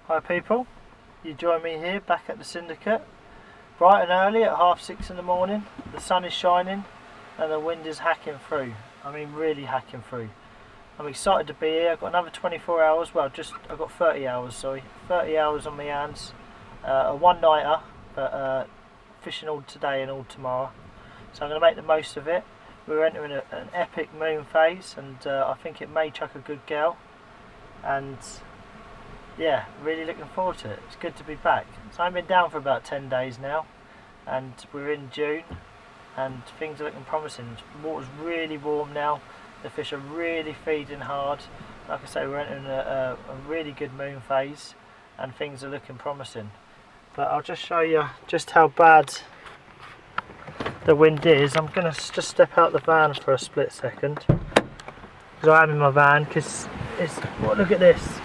Hi people, you join me here back at the syndicate, bright and early at 6:30 in the morning. The sun is shining and the wind is hacking through. I mean really hacking through. I'm excited to be here. I've got another 24 hours, well I've got 30 hours, sorry, 30 hours on my hands. A one-nighter, but fishing all today and all tomorrow. So I'm going to make the most of it. We're entering an epic moon phase, and I think it may chuck a good gale. And yeah, really looking forward to it. It's good to be back. So I've been down for about 10 days now, and we're in June, and things are looking promising. The water's really warm now. The fish are really feeding hard. Like I say, we're entering a really good moon phase, and things are looking promising. But I'll just show you just how bad the wind is. I'm going to just step out the van for a split second, because I am in my van, because it's, well, look at this.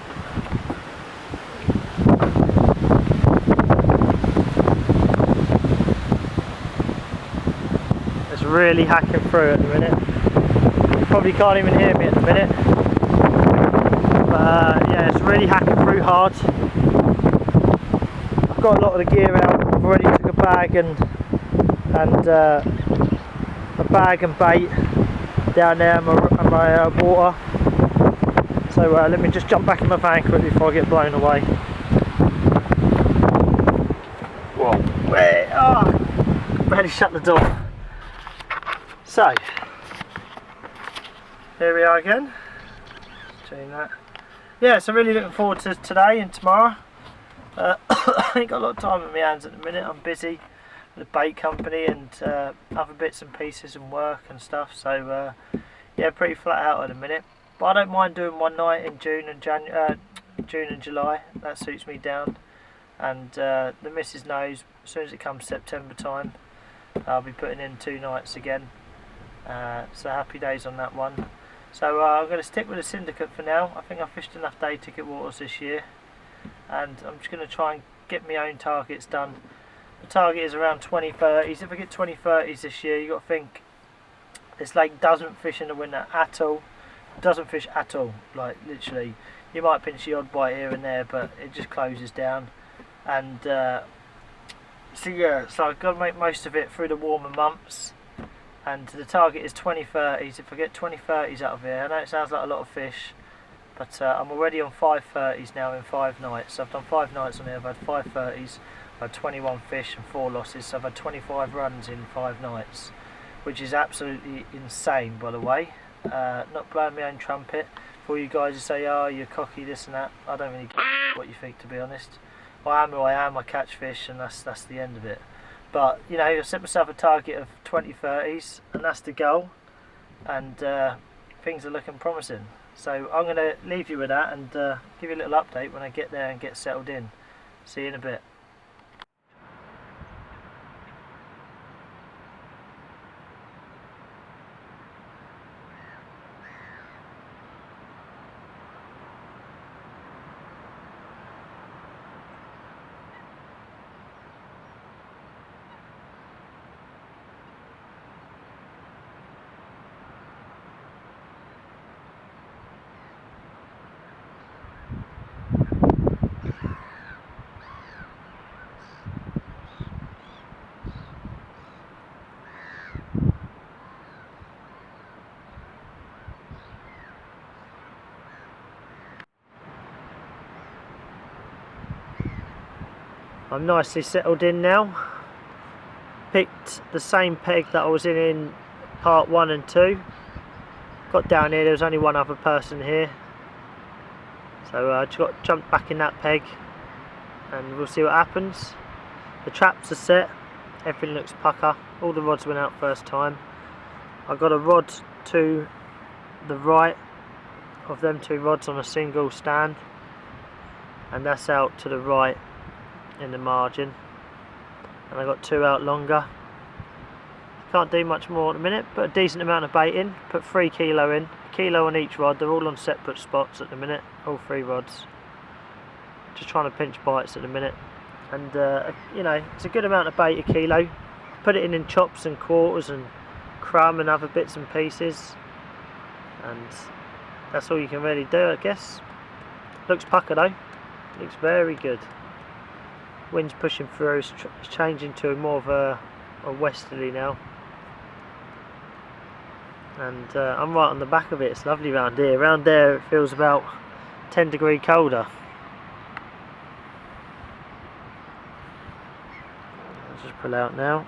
It's really hacking through at the minute. You probably can't even hear me at the minute. But yeah, it's really hacking through hard. I've got a lot of the gear out. I've already took a bag and bait down there and my water. So let me just jump back in my van quickly before I get blown away. Whoa, wait, oh, barely shut the door. So, here we are again. Doing that. Yeah, so really looking forward to today and tomorrow. I ain't got a lot of time on my hands at the minute. I'm busy with the bait company and other bits and pieces and work and stuff. So yeah, pretty flat out at the minute. But I don't mind doing one night in June and July. That suits me down. And the missus knows as soon as it comes September time, I'll be putting in 2 nights again. So happy days on that one. So I'm going to stick with the syndicate for now. I think I've fished enough day ticket waters this year, and I'm just going to try and get my own targets done. The target is around 20-30s. If I get 20-30s this year, you've got to think this lake doesn't fish in the winter at all. It doesn't fish at all, like literally. You might pinch the odd bite here and there, but it just closes down. And so yeah, so I've got to make most of it through the warmer months. And the target is 20-30s. If I get 20-30s out of here, I know it sounds like a lot of fish, but I'm already on 5-30s now in 5 nights. So I've done 5 nights on here. I've had 5-30s, I've had 21 fish and 4 losses. So I've had 25 runs in 5 nights, which is absolutely insane, by the way. Not blowing my own trumpet for all you guys who say, oh, you're cocky, this and that. I don't really care what you think, to be honest. I am who I am. I catch fish, and that's the end of it. But you know, I set myself a target of 20-30s, and that's the goal. And things are looking promising. So I'm going to leave you with that and give you a little update when I get there and get settled in. See you in a bit. I'm nicely settled in now. Picked the same peg that I was in part 1 and 2. Got down here, there was only one other person here. So I just got jumped back in that peg, and we'll see what happens. The traps are set, everything looks pucker. All the rods went out first time. I got a rod to the right of them 2 rods on a single stand, and that's out to the right in the margin, and I got 2 out longer. Can't do much more at the minute, but a decent amount of bait in. Put 3 kilo in, a kilo on each rod. They're all on separate spots at the minute, all 3 rods. Just trying to pinch bites at the minute, and you know, it's a good amount of bait, a kilo. Put it in chops and quarters and crumb and other bits and pieces, and that's all you can really do, I guess. Looks pucker though. Looks very good. Wind's pushing through, it's changing to more of a westerly now. And I'm right on the back of it. It's lovely round here. Round there it feels about 10 degrees colder. I'll just pull out now.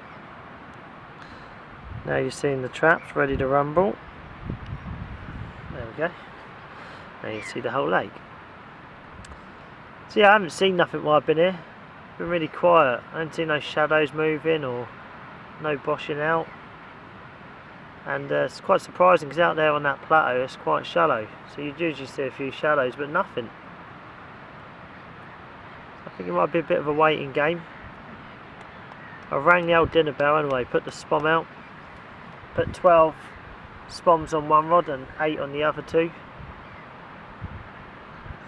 Now you're seeing the traps ready to rumble. There we go. Now you see the whole lake. So yeah, I haven't seen nothing while I've been here. It's been really quiet. I haven't seen no shadows moving or no boshing out. And it's quite surprising because out there on that plateau it's quite shallow. So you usually see a few shallows but nothing. I think it might be a bit of a waiting game. I rang the old dinner bell anyway, put the spom out. Put 12 spoms on one rod and 8 on the other 2.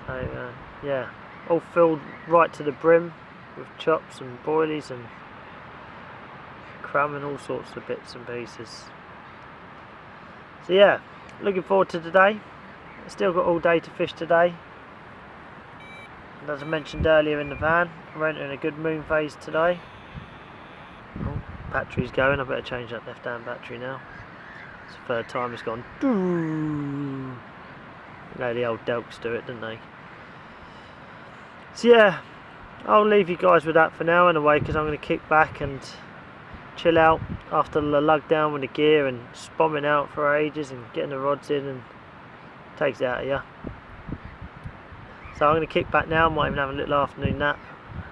So yeah, all filled right to the brim with chops and boilies and crumb and all sorts of bits and pieces. So yeah, looking forward to today. Still got all day to fish today. And as I mentioned earlier in the van, we're entering a good moon phase today. Oh, battery's going, I better change that left hand battery now. It's the third time it's gone. You know the old Delks do it, don't they? So yeah, I'll leave you guys with that for now anyway, because I'm going to kick back and chill out after the lug down with the gear and spomming out for ages and getting the rods in, and takes it out of you. So I'm going to kick back now, might even have a little afternoon nap,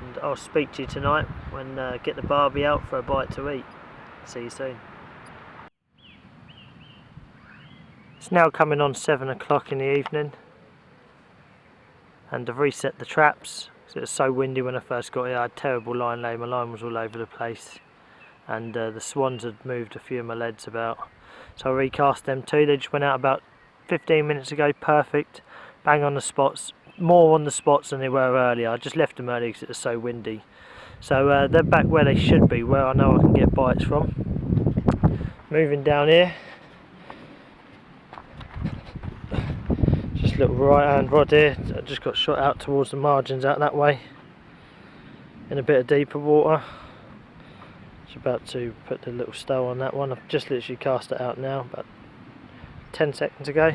and I'll speak to you tonight when get the barbie out for a bite to eat. See you soon. It's now coming on 7 o'clock in the evening, and I've reset the traps because it was so windy when I first got here. I had terrible line lay, my line was all over the place, and the swans had moved a few of my leads about, so I recast them too. They just went out about 15 minutes ago, perfect, bang on the spots, more on the spots than they were earlier. I just left them early because it was so windy. So they're back where they should be, where I know I can get bites from. Moving down here, just a little right hand rod here. I just got shot out towards the margins out that way in a bit of deeper water. Just about to put the little stow on that one. I've just literally cast it out now about 10 seconds ago.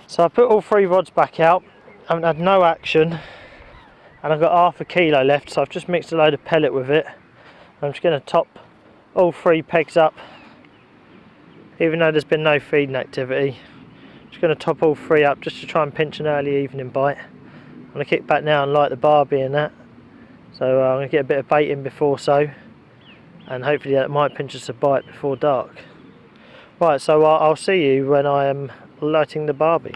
So I put all 3 rods back out. I haven't had no action, and I've got half a kilo left, so I've just mixed a load of pellet with it. I'm just going to top all 3 pegs up, even though there's been no feeding activity. Just going to top all 3 up just to try and pinch an early evening bite. I'm going to kick back now and light the barbie and that. So I'm going to get a bit of bait in before so, and hopefully that might pinch us a bite before dark. Right, so I'll see you when I am lighting the barbie.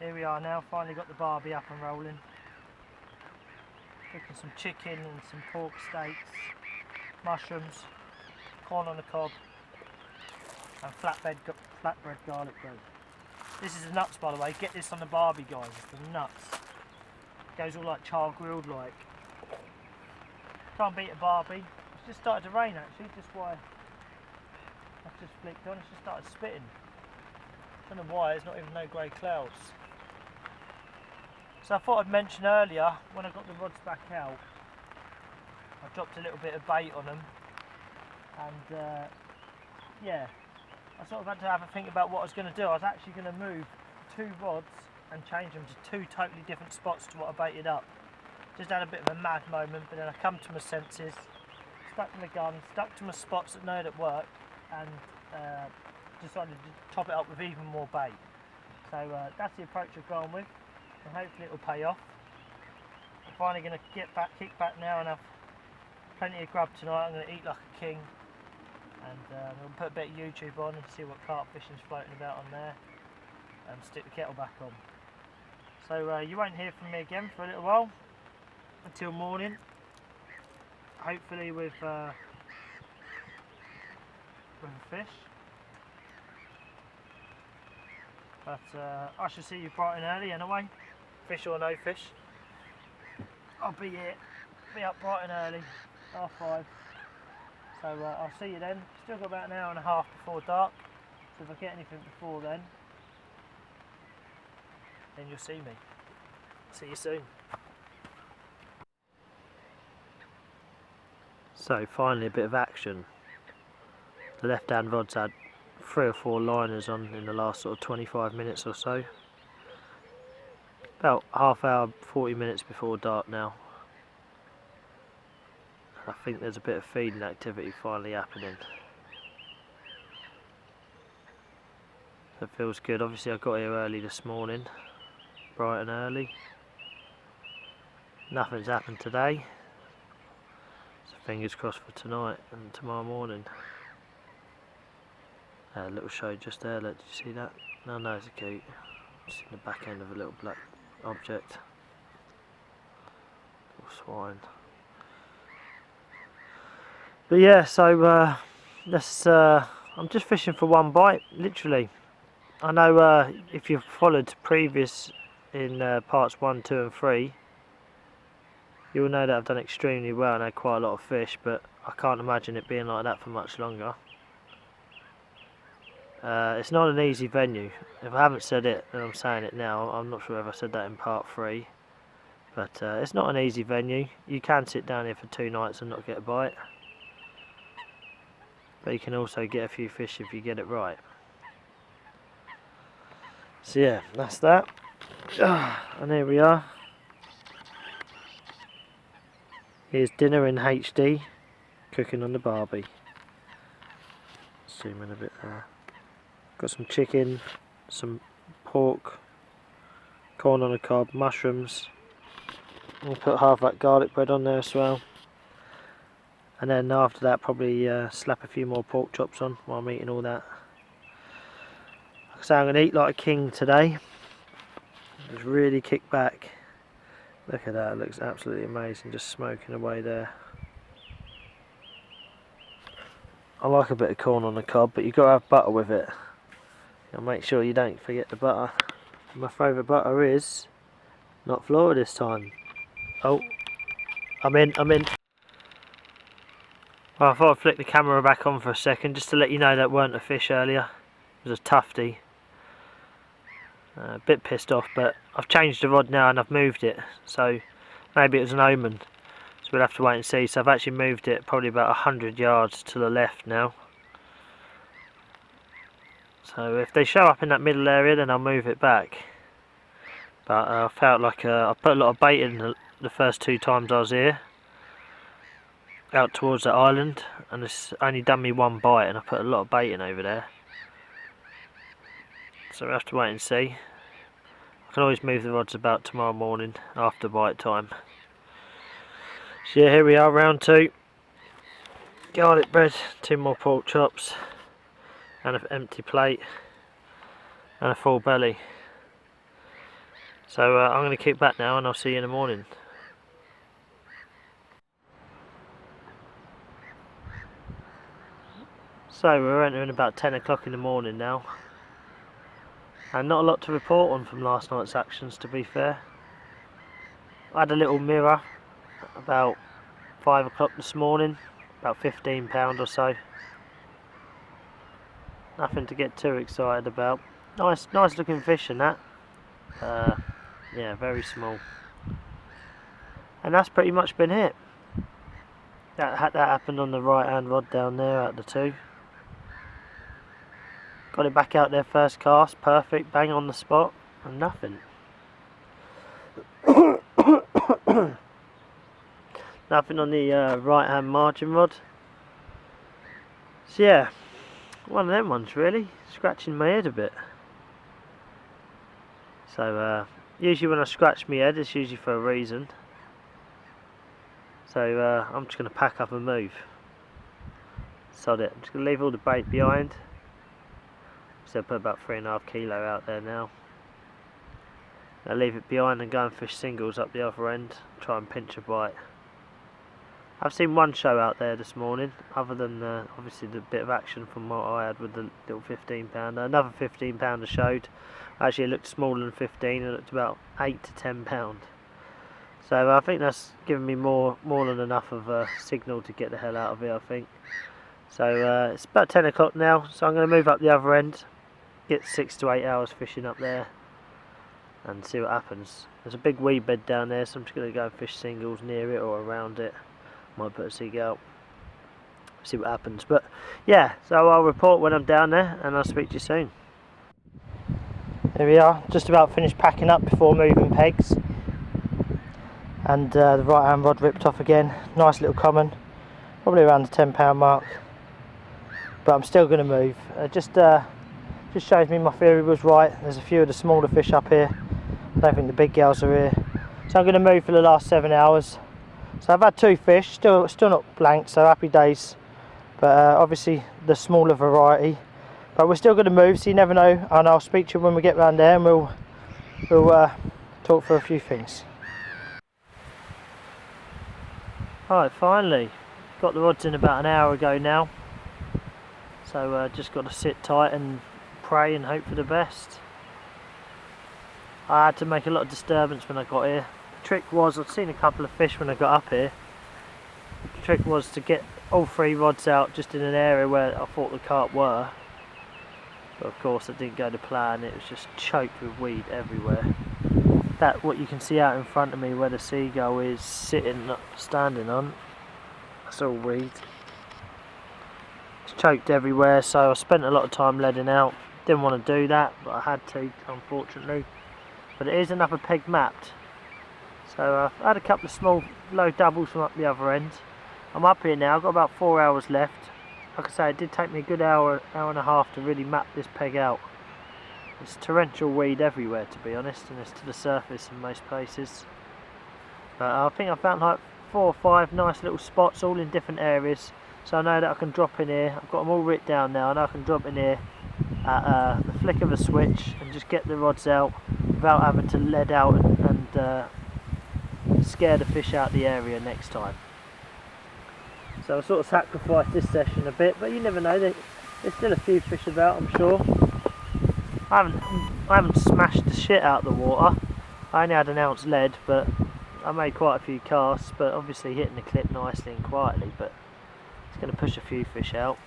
Here we are now, finally got the barbie up and rolling. Cooking some chicken and some pork steaks, mushrooms, corn on the cob, and flatbread garlic bread. This is the nuts, by the way. Get this on the barbie, guys. It's the nuts. It goes all like char grilled like. Can't beat a barbie. It's just started to rain actually, just why I've just flicked on. It's just started spitting. Don't know why. There's not even no grey clouds. So I thought I'd mention earlier, when I got the rods back out, I dropped a little bit of bait on them, and yeah, I sort of had to have a think about what I was going to do. I was actually going to move 2 rods and change them to 2 totally different spots to what I baited up. Just had a bit of a mad moment, but then I come to my senses, stuck to my gun, stuck to my spots that know that work, and decided to top it up with even more bait. So that's the approach I've gone with, and hopefully it will pay off. I'm finally going to kick back now, and have plenty of grub tonight. I'm going to eat like a king, and we'll put a bit of YouTube on and see what carp fishing's floating about on there, and stick the kettle back on. So you won't hear from me again for a little while, until morning, hopefully with a fish. But I shall see you bright and early anyway, fish or no fish. I'll be here, be up bright and early, 5:30. So I'll see you then. Still got about an hour and a half before dark, so if I get anything before then you'll see me. See you soon. So finally a bit of action. The left hand rod's had 3 or 4 liners on in the last sort of 25 minutes or so. About half hour, 40 minutes before dark now. I think there's a bit of feeding activity finally happening. That feels good. Obviously I got here early this morning, bright and early. Nothing's happened today. So fingers crossed for tonight and tomorrow morning. A little show just there, look, did you see that? No, it's a cute. I've seen the back end of a little black object. Little swine. But yeah, so I'm just fishing for one bite, literally. I know if you've followed previous in parts 1, 2 and 3, you'll know that I've done extremely well and had quite a lot of fish, but I can't imagine it being like that for much longer. It's not an easy venue. If I haven't said it, and I'm saying it now, I'm not sure if I said that in part 3, but it's not an easy venue. You can sit down here for 2 nights and not get a bite, but you can also get a few fish if you get it right. So yeah, that's that. And here we are. Here's dinner in HD, cooking on the barbie. Zoom in a bit there. Got some chicken, some pork, corn on the cob, mushrooms. We'll put half that garlic bread on there as well. And then after that probably slap a few more pork chops on while I'm eating all that. Like I say, I'm going to eat like a king today. Just really kick back. Look at that, it looks absolutely amazing, just smoking away there. I like a bit of corn on the cob, but you've got to have butter with it. And make sure you don't forget the butter. My favourite butter is not Flora this time. Oh, I'm in. Well, I thought I'd flick the camera back on for a second just to let you know that weren't a fish earlier. It was a tufty. A bit pissed off, but I've changed the rod now and I've moved it, so maybe it was an omen. So we'll have to wait and see. So I've actually moved it probably about 100 yards to the left now. So if they show up in that middle area, then I'll move it back. But I felt like I put a lot of bait in the first 2 times I was here, out towards the island, and it's only done me 1 bite, and I put a lot of bait in over there. So we'll have to wait and see. I can always move the rods about tomorrow morning after bite time. So yeah, here we are, round 2. Garlic bread, 2 more pork chops, and an empty plate, and a full belly. So I'm going to kick back now and I'll see you in the morning. So we're entering about 10 o'clock in the morning now, and not a lot to report on from last night's actions, to be fair. I had a little mirror about 5 o'clock this morning, about £15 or so. Nothing to get too excited about. Nice looking fish and that. Yeah, very small. And that's pretty much been it. That happened on the right hand rod down there out of the two. Got it back out there first cast, perfect, bang on the spot, and nothing. Nothing on the right hand margin rod. So yeah, one of them ones really, scratching my head a bit. So usually when I scratch my head it's usually for a reason. So I'm just going to pack up and move. Sod it, I'm just going to leave all the bait behind. So I put about 3.5 kilo out there now. I'll leave it behind and go and fish singles up the other end, try and pinch a bite. I've seen one show out there this morning, other than obviously the bit of action from what I had with the little 15-pounder. Another 15-pounder showed. Actually it looked smaller than 15, it looked about 8 to 10 pound. So I think that's given me more than enough of a signal to get the hell out of here, I think. So it's about 10 o'clock now, so I'm going to move up the other end, get 6 to 8 hours fishing up there, and see what happens. There's a big weed bed down there, so I'm just going to go and fish singles near it or around it. Might put a seagull, see what happens. But yeah, so I'll report when I'm down there, and I'll speak to you soon. There we are, just about finished packing up before moving pegs. And the right hand rod ripped off again. Nice little common, probably around the 10 pound mark. But I'm still going to move. Just shows me my theory was right. There's a few of the smaller fish up here. I don't think the big girls are here. So I'm going to move for the last 7 hours. So I've had 2 fish, still not blank, so happy days. But obviously the smaller variety. But we're still going to move, so you never know. And I'll speak to you when we get round there, and we'll talk for a few things. Alright, finally. Got the rods in about an hour ago now. So just got to sit tight and pray and hope for the best. I had to make a lot of disturbance when I got here. The trick was, I'd seen a couple of fish when I got up here. The trick was to get all 3 rods out just in an area where I thought the carp were. But of course it didn't go to plan, it was just choked with weed everywhere. That what you can see out in front of me where the seagull is standing on, that's all weed. It's choked everywhere, so I spent a lot of time leading out. Didn't want to do that, but I had to, unfortunately. But it is another peg mapped. So I had a couple of small low doubles from up the other end. I'm up here now, I've got about 4 hours left. Like I say, it did take me a good hour and a half to really map this peg out. It's torrential weed everywhere, to be honest, and it's to the surface in most places. But I think I found like 4 or 5 nice little spots, all in different areas. So I know that I can drop in here. I've got them all written down now. I know I can drop in here at the flick of a switch and just get the rods out without having to lead out and scare the fish out the area next time. So I sort of sacrificed this session a bit, but you never know. There's still a few fish about, I'm sure. I haven't smashed the shit out of the water. I only had an ounce lead, but I made quite a few casts, but obviously hitting the clip nicely and quietly, but it's going to push a few fish out.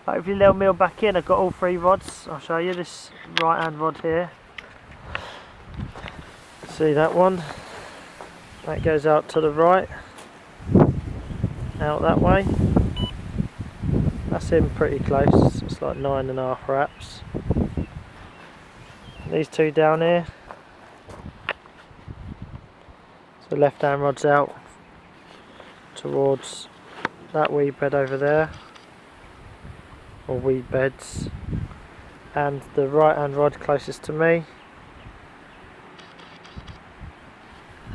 Hopefully they'll meal back in. I've got all 3 rods. I'll show you this right hand rod here. See that one? That goes out to the right, out that way. That's in pretty close. It's like 9.5 wraps. These 2 down here. So left hand rod's out towards that weed bed over there, or weed beds, and the right hand rod closest to me.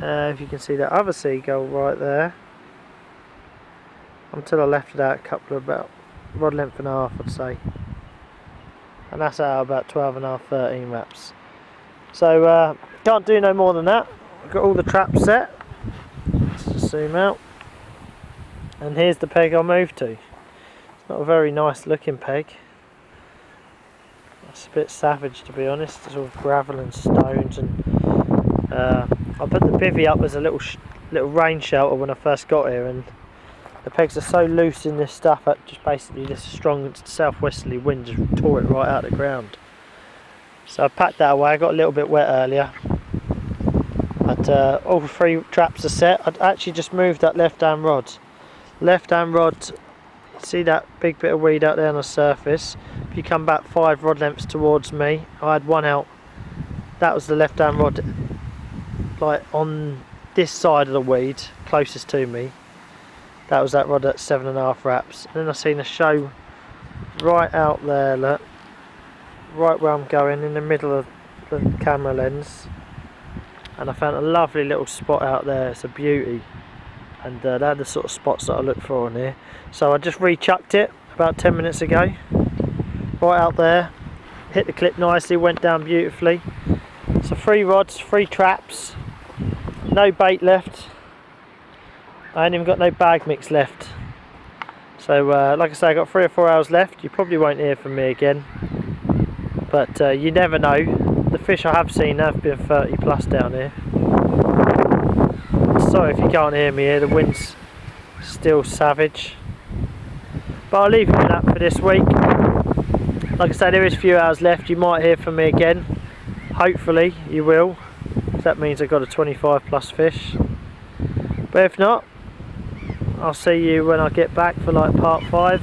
If you can see that other seagull right there, until I left it out a couple of about rod length and a half, I'd say, and that's out about 12.5, 13 wraps. So can't do no more than that. I've got all the traps set. Let's just zoom out. And here's the peg I moved to. It's not a very nice looking peg. It's a bit savage, to be honest. It's all gravel and stones, and I put the bivvy up as a little rain shelter when I first got here, and the pegs are so loose in this stuff that just basically this strong southwesterly wind just tore it right out of the ground. So I packed that away. I got a little bit wet earlier, but all 3 traps are set. I'd actually just moved that left-hand rod. Left-hand rod, see that big bit of weed out there on the surface? If you come back 5 rod lengths towards me, I had one out. That was the left-hand rod, like on this side of the weed, closest to me. That was that rod at 7.5 wraps. And then I seen a show right out there, look, right where I'm going, in the middle of the camera lens. And I found a lovely little spot out there. It's a beauty. And they're the sort of spots that I look for on here. So I just re-chucked it about 10 minutes ago. Right out there. Hit the clip nicely, went down beautifully. So 3 rods, 3 traps. No bait left. I ain't even got no bag mix left. So like I say, I got 3 or 4 hours left. You probably won't hear from me again. But you never know. The fish I have seen have been 30 plus down here. Sorry if you can't hear me here, the wind's still savage. But I'll leave you with that for this week. Like I say, there is a few hours left. You might hear from me again. Hopefully you will. That means I've got a 25 plus fish. But if not, I'll see you when I get back for like part 5.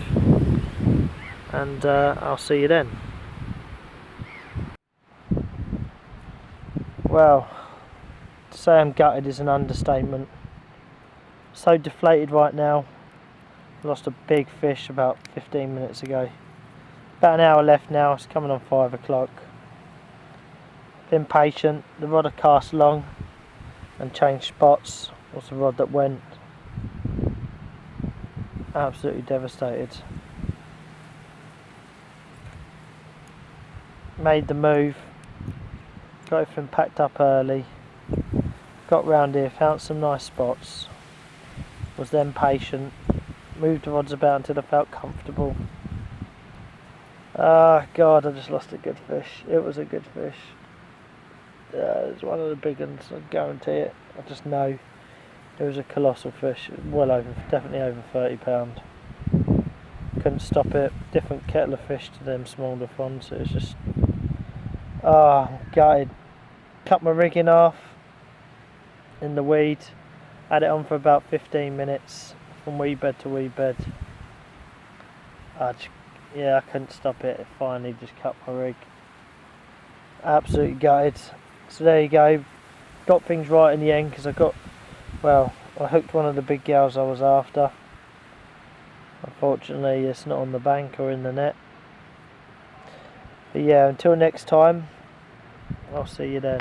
And I'll see you then. Well, to say I'm gutted is an understatement. So deflated right now. Lost a big fish about 15 minutes ago. About an hour left now, it's coming on 5 o'clock. Been patient, the rod I cast long and changed spots. Was the rod that went. Absolutely devastated. Made the move. Got everything packed up early. Got round here, found some nice spots. Was then patient. Moved the rods about until I felt comfortable. Ah, God, I just lost a good fish. It was a good fish. It's one of the big ones, I guarantee it. I just know it was a colossal fish. Well over, definitely over 30 pound. Couldn't stop it. Different kettle of fish to them smaller ones. It was just, I'm gutted. Cut my rig in half in the weed. Had it on for about 15 minutes from weed bed to weed bed. Yeah, I couldn't stop it. It finally just cut my rig. Absolutely gutted. So there you go. Got things right in the end because I hooked one of the big gals I was after. Unfortunately, it's not on the bank or in the net. But yeah, until next time, I'll see you then.